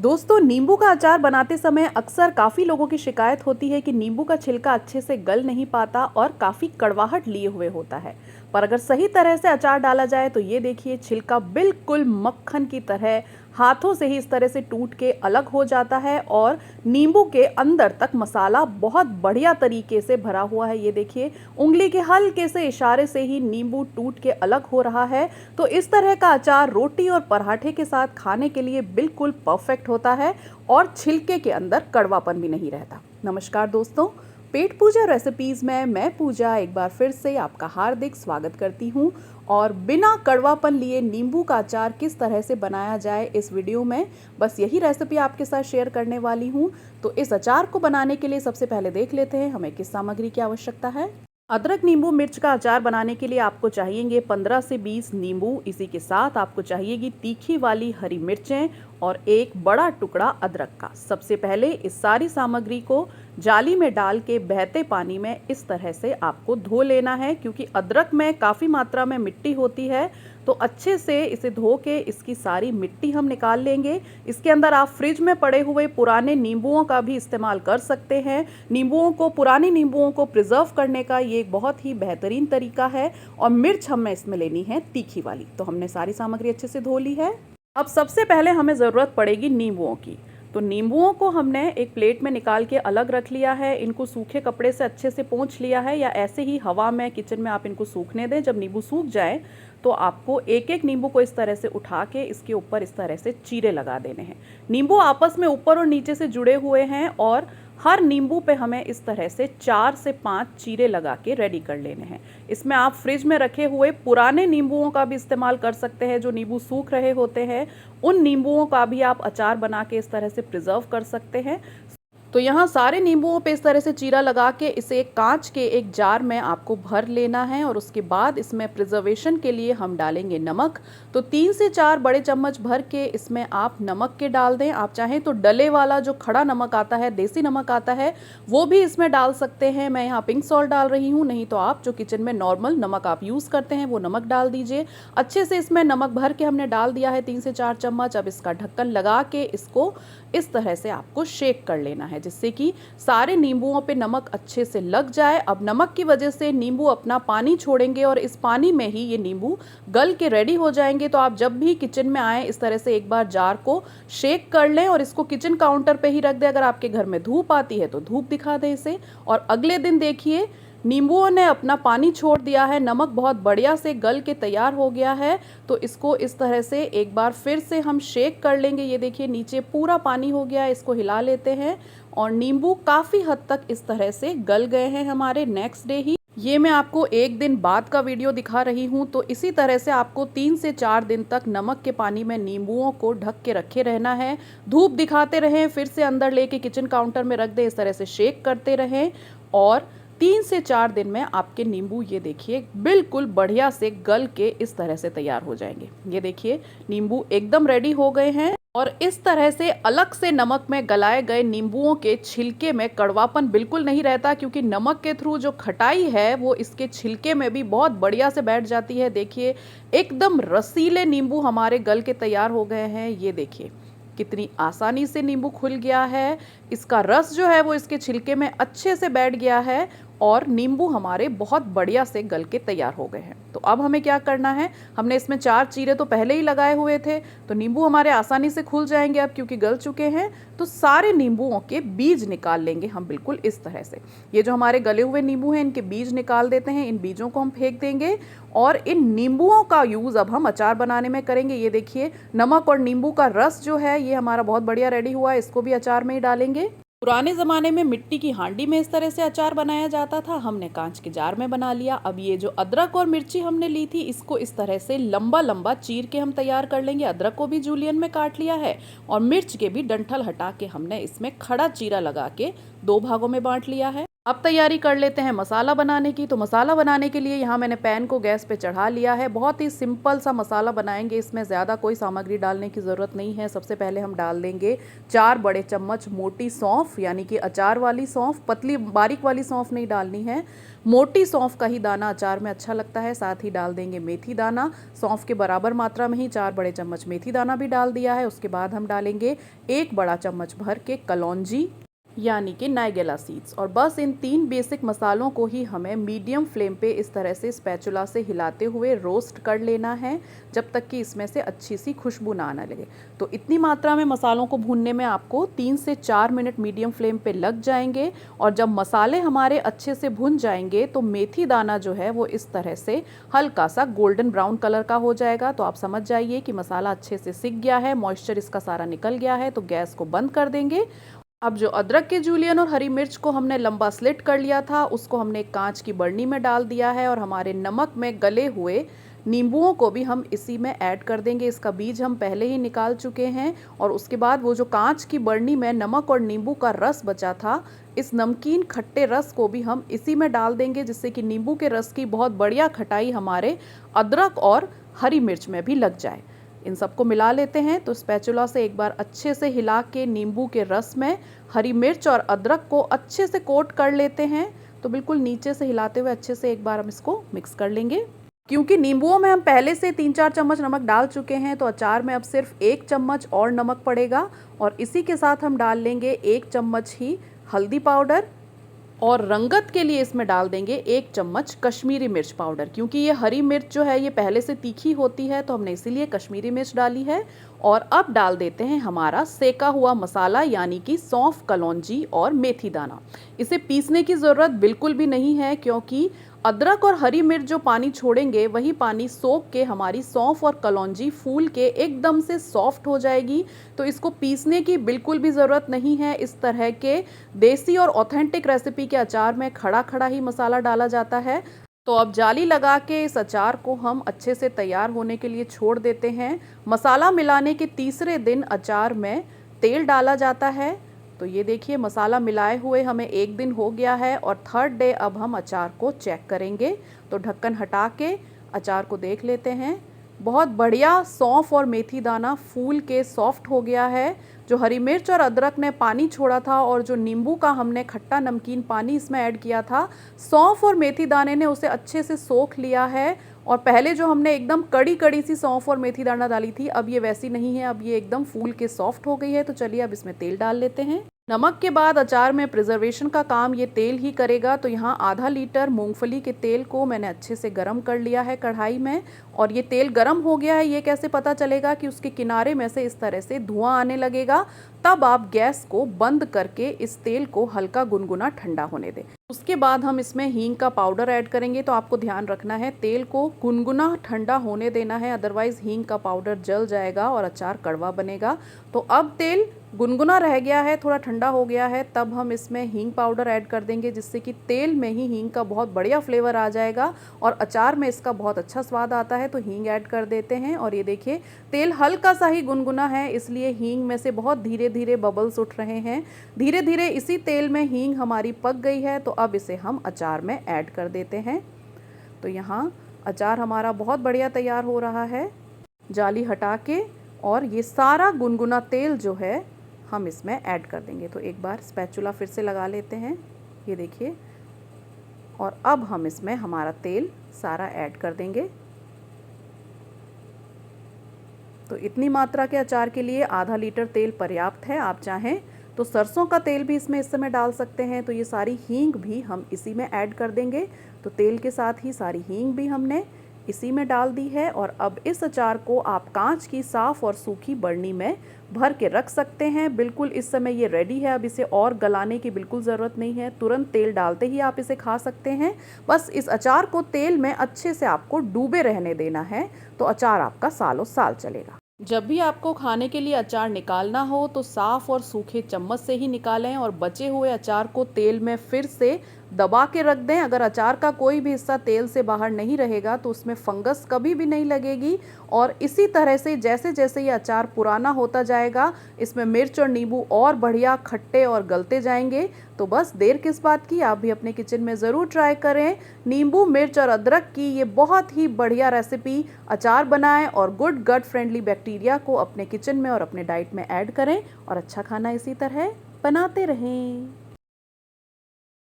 दोस्तों, नींबू का अचार बनाते समय अक्सर काफ़ी लोगों की शिकायत होती है कि नींबू का छिलका अच्छे से गल नहीं पाता और काफ़ी कड़वाहट लिए हुए होता है। पर अगर सही तरह से अचार डाला जाए तो ये देखिए, छिलका बिल्कुल मक्खन की तरह हाथों से ही इस तरह से टूट के अलग हो जाता है और नींबू के अंदर तक मसाला बहुत बढ़िया तरीके से भरा हुआ है। ये देखिए, उंगली के हल्के से इशारे से ही नींबू टूट के अलग हो रहा है। तो इस तरह का अचार रोटी और पराठे के साथ खाने के लिए बिल्कुल परफेक्ट होता है और छिलके के अंदर कड़वापन भी नहीं रहता। नमस्कार दोस्तों, पेट पूजा रेसिपीज़ में मैं पूजा एक बार फिर से आपका हार्दिक स्वागत करती हूं। और बिना कड़वापन लिए नींबू का अचार किस तरह से बनाया जाए, इस वीडियो में बस यही रेसिपी आपके साथ शेयर करने वाली हूं। तो इस अचार को बनाने के लिए सबसे पहले देख लेते हैं हमें किस सामग्री की आवश्यकता है। अदरक नींबू मिर्च का अचार बनाने के लिए आपको चाहिएंगे 15 से 20 नींबू। इसी के साथ आपको चाहिएगी तीखी वाली हरी मिर्चें और एक बड़ा टुकड़ा अदरक का। सबसे पहले इस सारी सामग्री को जाली में डाल के बहते पानी में इस तरह से आपको धो लेना है, क्योंकि अदरक में काफ़ी मात्रा में मिट्टी होती है। तो अच्छे से इसे धो के इसकी सारी मिट्टी हम निकाल लेंगे। इसके अंदर आप फ्रिज में पड़े हुए पुराने नींबुओं का भी इस्तेमाल कर सकते हैं। पुरानी नींबुओं को प्रिजर्व करने का ये एक बहुत ही बेहतरीन तरीका है। और मिर्च हमें इसमें लेनी है तीखी वाली। तो हमने सारी सामग्री अच्छे से धो ली है। अब सबसे पहले हमें ज़रूरत पड़ेगी नींबुओं की। तो नींबुओं को हमने एक प्लेट में निकाल के अलग रख लिया है। इनको सूखे कपड़े से अच्छे से पोंछ लिया है, या ऐसे ही हवा में किचन में आप इनको सूखने दें। जब नींबू सूख जाए तो आपको एक एक नींबू को इस तरह से उठा के इसके ऊपर इस तरह से चीरे लगा देने हैं। नींबू आपस में ऊपर और नीचे से जुड़े हुए हैं और हर नींबू पे हमें इस तरह से 4 से 5 चीरे लगा के रेडी कर लेने हैं। इसमें आप फ्रिज में रखे हुए पुराने नींबुओं का भी इस्तेमाल कर सकते हैं। जो नींबू सूख रहे होते हैं उन नींबुओं का भी आप अचार बना के इस तरह से प्रिजर्व कर सकते हैं। तो यहाँ सारे नींबुओं पे इस तरह से चीरा लगा के इसे एक कांच के एक जार में आपको भर लेना है। और उसके बाद इसमें प्रिजर्वेशन के लिए हम डालेंगे नमक। तो 3 से 4 बड़े चम्मच भर के इसमें आप नमक के डाल दें। आप चाहें तो डले वाला जो खड़ा नमक आता है, देसी नमक आता है, वो भी इसमें डाल सकते हैं। मैं यहाँ पिंक सॉल्ट डाल रही हूँ, नहीं तो आप जो किचन में नॉर्मल नमक आप यूज़ करते हैं वो नमक डाल दीजिए। अच्छे से इसमें नमक भर के हमने डाल दिया है 3 से 4 चम्मच। अब इसका ढक्कन लगा के इसको इस तरह से आपको शेक कर लेना है, जिससे कि सारे नींबुओं पे नमक अच्छे से लग जाए। अब नमक की वजह से नींबू अपना पानी छोड़ेंगे और इस पानी में ही ये नींबू गल के रेडी हो जाएंगे। तो आप जब भी किचन में आए इस तरह से एक बार जार को शेक कर लें और इसको किचन काउंटर पे ही रख दें। अगर आपके घर में धूप आती है तो धूप दिखा दें इसे। और अगले दिन देखिए, नींबुओं ने अपना पानी छोड़ दिया है, नमक बहुत बढ़िया से गल के तैयार हो गया है। तो इसको इस तरह से एक बार फिर से हम शेक कर लेंगे। ये देखिए, नीचे पूरा पानी हो गया है। इसको हिला लेते हैं और नींबू काफ़ी हद तक इस तरह से गल गए हैं हमारे नेक्स्ट डे ही। ये मैं आपको एक दिन बाद का वीडियो दिखा रही हूँ। तो इसी तरह से आपको 3 से 4 दिन तक नमक के पानी में नींबुओं को ढक के रखे रहना है। धूप दिखाते रहें, फिर से अंदर लेके किचन काउंटर में रख दें, इस तरह से शेक करते रहें। और 3 से 4 दिन में आपके नींबू ये देखिए बिल्कुल बढ़िया से गल के इस तरह से तैयार हो जाएंगे। ये देखिए, नींबू एकदम रेडी हो गए हैं। और इस तरह से अलग से नमक में गलाए गए नींबुओं के छिलके में कड़वापन बिल्कुल नहीं रहता, क्योंकि नमक के थ्रू जो खटाई है वो इसके छिलके में भी बहुत बढ़िया से बैठ जाती है। देखिए, एकदम रसीले नींबू हमारे गल के तैयार हो गए हैं। ये देखिए कितनी आसानी से नींबू खुल गया है। इसका रस जो है वो इसके छिलके में अच्छे से बैठ गया है और नींबू हमारे बहुत बढ़िया से गल के तैयार हो गए हैं। तो अब हमें क्या करना है, हमने इसमें 4 चीरे तो पहले ही लगाए हुए थे, तो नींबू हमारे आसानी से खुल जाएंगे अब, क्योंकि गल चुके हैं। तो सारे नींबुओं के बीज निकाल लेंगे हम बिल्कुल इस तरह से। ये जो हमारे गले हुए नींबू हैं इनके बीज निकाल देते हैं। इन बीजों को हम फेंक देंगे और इन नींबुओं का यूज़ अब हम अचार बनाने में करेंगे। ये देखिए, नमक और नींबू का रस जो है ये हमारा बहुत बढ़िया रेडी हुआ है। इसको भी अचार में ही डालेंगे। पुराने ज़माने में मिट्टी की हांडी में इस तरह से अचार बनाया जाता था, हमने कांच के जार में बना लिया। अब ये जो अदरक और मिर्ची हमने ली थी इसको इस तरह से लंबा लंबा चीर के हम तैयार कर लेंगे। अदरक को भी जूलियन में काट लिया है और मिर्च के भी डंठल हटा के हमने इसमें खड़ा चीरा लगा के 2 भागों में बांट लिया है। अब तैयारी कर लेते हैं मसाला बनाने की। तो मसाला बनाने के लिए यहाँ मैंने पैन को गैस पे चढ़ा लिया है। बहुत ही सिंपल सा मसाला बनाएंगे, इसमें ज़्यादा कोई सामग्री डालने की ज़रूरत नहीं है। सबसे पहले हम डाल देंगे 4 बड़े चम्मच मोटी सौंफ, यानी कि अचार वाली सौंफ, पतली बारीक वाली सौंफ नहीं डालनी है। मोटी सौंफ का ही दाना अचार में अच्छा लगता है। साथ ही डाल देंगे मेथी दाना, सौंफ के बराबर मात्रा में ही 4 बड़े चम्मच मेथी दाना भी डाल दिया है। उसके बाद हम डालेंगे 1 बड़ा चम्मच भर के कलौंजी, यानी कि नाइगेला सीड्स। और बस इन 3 बेसिक मसालों को ही हमें मीडियम फ्लेम पे इस तरह से स्पैचुला से हिलाते हुए रोस्ट कर लेना है, जब तक कि इसमें से अच्छी सी खुशबू ना आने लगे। तो इतनी मात्रा में मसालों को भूनने में आपको 3 से 4 मिनट मीडियम फ्लेम पे लग जाएंगे। और जब मसाले हमारे अच्छे से भुन जाएंगे तो मेथी दाना जो है वो इस तरह से हल्का सा गोल्डन ब्राउन कलर का हो जाएगा। तो आप समझ जाइए कि मसाला अच्छे से सिक गया है, मॉइस्चर इसका सारा निकल गया है। तो गैस को बंद कर देंगे। अब जो अदरक के जूलियन और हरी मिर्च को हमने लंबा स्लिट कर लिया था, उसको हमने एक कांच की बरनी में डाल दिया है। और हमारे नमक में गले हुए नींबुओं को भी हम इसी में ऐड कर देंगे। इसका बीज हम पहले ही निकाल चुके हैं। और उसके बाद वो जो कांच की बरनी में नमक और नींबू का रस बचा था, इस नमकीन खट्टे रस को भी हम इसी में डाल देंगे, जिससे कि नींबू के रस की बहुत बढ़िया खटाई हमारे अदरक और हरी मिर्च में भी लग जाए। इन सबको मिला लेते हैं। तो स्पैचुला से एक बार अच्छे से हिला के नींबू के रस में हरी मिर्च और अदरक को अच्छे से कोट कर लेते हैं। तो बिल्कुल नीचे से हिलाते हुए अच्छे से एक बार हम इसको मिक्स कर लेंगे। क्योंकि नींबुओं में हम पहले से 3-4 चम्मच नमक डाल चुके हैं, तो अचार में अब सिर्फ 1 चम्मच और नमक पड़ेगा। और इसी के साथ हम डाल लेंगे 1 चम्मच ही हल्दी पाउडर। और रंगत के लिए इसमें डाल देंगे 1 चम्मच कश्मीरी मिर्च पाउडर। क्योंकि ये हरी मिर्च जो है ये पहले से तीखी होती है, तो हमने इसीलिए कश्मीरी मिर्च डाली है। और अब डाल देते हैं हमारा सेका हुआ मसाला, यानी कि सौंफ, कलौंजी और मेथी दाना। इसे पीसने की ज़रूरत बिल्कुल भी नहीं है, क्योंकि अदरक और हरी मिर्च जो पानी छोड़ेंगे वही पानी सोख के हमारी सौंफ और कलौंजी फूल के एकदम से सॉफ्ट हो जाएगी। तो इसको पीसने की बिल्कुल भी ज़रूरत नहीं है। इस तरह के देसी और ऑथेंटिक रेसिपी के अचार में खड़ा खड़ा ही मसाला डाला जाता है। तो अब जाली लगा के इस अचार को हम अच्छे से तैयार होने के लिए छोड़ देते हैं। मसाला मिलाने के तीसरे दिन अचार में तेल डाला जाता है। तो ये देखिए मसाला मिलाए हुए हमें 1 दिन हो गया है। और 3rd डे अब हम अचार को चेक करेंगे। तो ढक्कन हटा के अचार को देख लेते हैं। बहुत बढ़िया सौंफ और मेथी दाना फूल के सॉफ्ट हो गया है। जो हरी मिर्च और अदरक ने पानी छोड़ा था और जो नींबू का हमने खट्टा नमकीन पानी इसमें ऐड किया था, सौंफ और मेथी दाने ने उसे अच्छे से सोख लिया है। और पहले जो हमने एकदम कड़ी कड़ी सी सौंफ और मेथी दाना डाली थी, अब ये वैसी नहीं है, अब ये एकदम फूल के सॉफ्ट हो गई है। तो चलिए अब इसमें तेल डाल लेते हैं। नमक के बाद अचार में प्रिजर्वेशन का काम ये तेल ही करेगा। तो यहाँ आधा लीटर मूंगफली के तेल को मैंने अच्छे से गरम कर लिया है कढ़ाई में। और ये तेल गरम हो गया है, ये कैसे पता चलेगा? कि उसके किनारे में से इस तरह से धुआं आने लगेगा। तब आप गैस को बंद करके इस तेल को हल्का गुनगुना ठंडा होने दें। उसके बाद हम इसमें हींग का पाउडर ऐड करेंगे। तो आपको ध्यान रखना है तेल को गुनगुना ठंडा होने देना है, अदरवाइज हींग का पाउडर जल जाएगा और अचार कड़वा बनेगा। तो अब तेल गुनगुना रह गया है, थोड़ा ठंडा हो गया है, तब हम इसमें हींग पाउडर ऐड कर देंगे, जिससे कि तेल में ही हींग का बहुत बढ़िया फ्लेवर आ जाएगा और अचार में इसका बहुत अच्छा स्वाद आता है। तो हींग ऐड कर देते हैं। और ये देखिए तेल हल्का सा ही गुनगुना है, इसलिए हींग में से बहुत धीरे धीरे बबल्स उठ रहे हैं। धीरे धीरे इसी तेल में हींग हमारी पक गई है। तो अब इसे हम अचार में ऐड कर देते हैं। तो यहाँ अचार हमारा बहुत बढ़िया तैयार हो रहा है। जाली हटा के और ये सारा गुनगुना तेल जो है हम इसमें ऐड कर देंगे। तो एक बार स्पैचुला फिर से लगा लेते हैं, ये देखिए। और अब हम इसमें हमारा तेल सारा ऐड कर देंगे। तो इतनी मात्रा के अचार के लिए आधा लीटर तेल पर्याप्त है। आप चाहें तो सरसों का तेल भी इसमें इस समय डाल सकते हैं। तो ये सारी हींग भी हम इसी में ऐड कर देंगे। तो तेल के साथ ही सारी हींग भी हमने इसी में डाल दी है। और अब इस अचार को आप कांच की साफ़ और सूखी बरनी में भर के रख सकते हैं। बिल्कुल इस समय ये रेडी है, अब इसे और गलाने की बिल्कुल ज़रूरत नहीं है। तुरंत तेल डालते ही आप इसे खा सकते हैं। बस इस अचार को तेल में अच्छे से आपको डूबे रहने देना है, तो अचार आपका सालों साल चलेगा। जब भी आपको खाने के लिए अचार निकालना हो तो साफ़ और सूखे चम्मच से ही निकालें और बचे हुए अचार को तेल में फिर से दबा के रख दें। अगर अचार का कोई भी हिस्सा तेल से बाहर नहीं रहेगा तो उसमें फंगस कभी भी नहीं लगेगी। और इसी तरह से जैसे जैसे ये अचार पुराना होता जाएगा, इसमें मिर्च और नींबू और बढ़िया खट्टे और गलते जाएंगे। तो बस देर किस बात की, आप भी अपने किचन में ज़रूर ट्राई करें। नींबू, मिर्च और अदरक की ये बहुत ही बढ़िया रेसिपी अचार बनाएं और गुड गट फ्रेंडली बैक्टीरिया को अपने किचन में और अपने डाइट में ऐड करें और अच्छा खाना इसी तरह बनाते रहें।